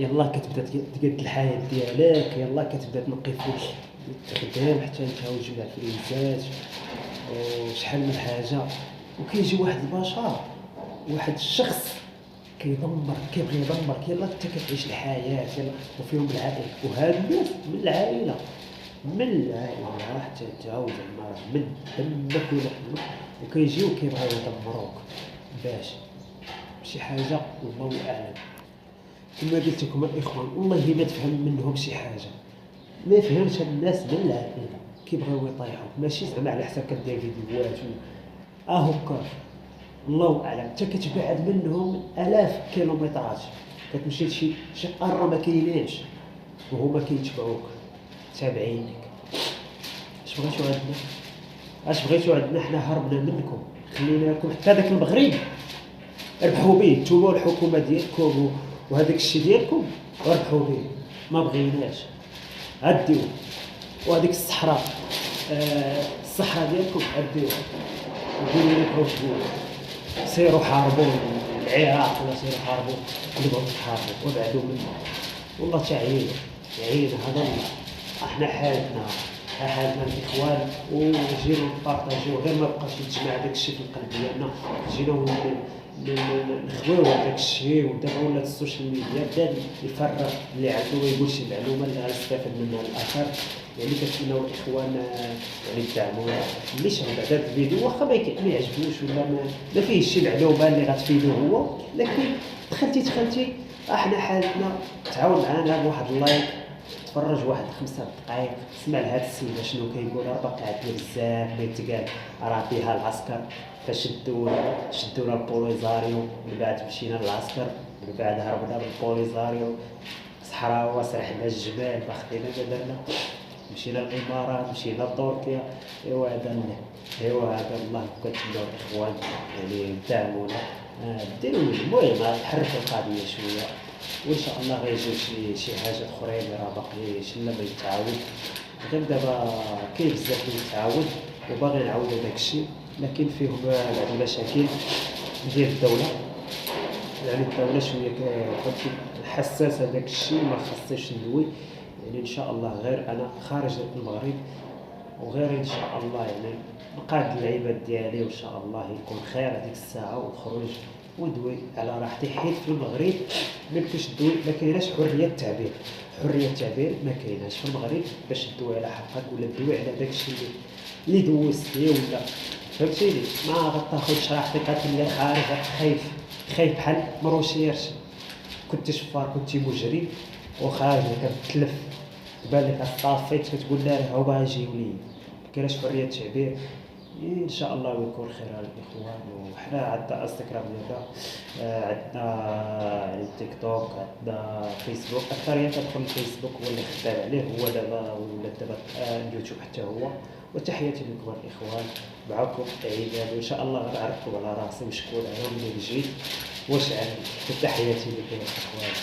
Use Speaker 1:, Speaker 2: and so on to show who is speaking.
Speaker 1: يلاه كتبدا تقاد الحياة ديالك، يلاه كتبدا تنقي في الخدام حتى نتعاود مع الفلوسات وشحال من حاجة. وكيجي واحد البشر، واحد الشخص كيبغي يدمرك، يلاه انت كتعيش الحياة يلاه وفيهم العائلة، وهاد الناس من العائلة حتى تعاود زعما من دمك ولحمك، وكيجيو كيبغيو يدمروك باش شي حاجة الله أعلم. كما قلت لكم الإخوان والله ما تفهم منهم شي حاجة، ما يفهمش هاد الناس من العائلة كيبغيو يطيحوك، ماشي زعما على حساب كدير فيديوهات هكا الله أعلم. انت كتبعد منهم آلاف كيلومترات، كتمشي لشي قارة ما كايناش وهما كيتبعوك تابعينك. اش بغيتو عندنا حنا هربنا منكم، خلينا لكم حتى داك المغرب ربحوا به نتوما والحكومه ديالكم وهذاك الشيء ديالكم، ربحوا به ما بغيناش عديوه. وهذيك الصحراء الصحراء ديالكم عديوها وديروا لي تقولوا سيروا حاربوا العراق ولا سيروا حاربوا اللي بغيتوا تحاربوا وابعدوا منه. والله تعيين هذا الله. احنا حالنا الاخوان وجينا نبارطاجيو، غير ما بقاش يتجمع داك الشيء في القلب ديالنا، جينا نخويو هذاك الشيء. ودابا ولات السوشيال ميديا بدا يفرغ اللي عنده ويقول شي معلومه اللي غيستافد منها الاخر. يعني كنتمناو الاخوان يعني يدعمونا، ماشي بعدا الفيديو واخا ما يعجبوش ولا ما فيهش شي معلومه اللي غتفيدو هو، لكن دخلتي احنا حالتنا تعاون معنا بواحد اللايك، تفرج واحد 5 دقائق، سمع لهاد السيدة شنو كيقول. راه باقي عندنا بزاف ما يتقال. راه فيها العسكر فاش شدونا البوليزاريو، من بعد مشينا للعسكر، من بعد هربنا من البوليزاريو صحراء وسرحنا الجبال ما خدينا ما درنا، مشينا الامارات مشينا لتركيا. هذا الله. كنتمناو الاخوان يعني يدعمونا ديروا المهم تحركوا القضيه شويه، وان شاء الله غيجيو شي حاجات اخرين راه باقي شلا ما يتعاود. غير دابا كاين بزاف اللي يتعاود وباغي نعاودو داك الشيء، لكن فيهم بعض المشاكل ديال الدوله. يعني الدوله شويه حساسه داك الشيء ما خصنيش ندوي. يعني ان شاء الله غير انا خارج المغرب، وغير ان شاء الله يعني نقاد العباد ديالي وان شاء الله يكون خير هذيك الساعه ونخرج وندوي على راحتي. حيت في المغرب ما يمكنش تدوي، ما كايناش حريه التعبير. ما كايناش في المغرب باش تدوي على حقك ولا تدوي على داك الشيء اللي دوزتي ولا فهمتيني. ما غتاخذش راحتك غتولي خارج خايف بحال مروشيرش. كنت شفار كنت مجرم وخارج كتلف بالك صافيت كتقول لا هو باغي يجيو لي. ما كايناش حريه التعبير. ان شاء الله ويكون خير على الاخوان. وحنا عندنا انستغرام ديالنا، عندنا تيك توك، عندنا فيسبوك. اكثريه كتدخل الفيسبوك هو اللي خدام عليه، هو دابا ولا دابا اليوتيوب حتى هو. وتحياتي لكم الاخوان، معكم عياد، وان شاء الله غنعرفكم على راسي وشكون عليهم اللي جيت واش عندي. تحياتي لكم الاخوان.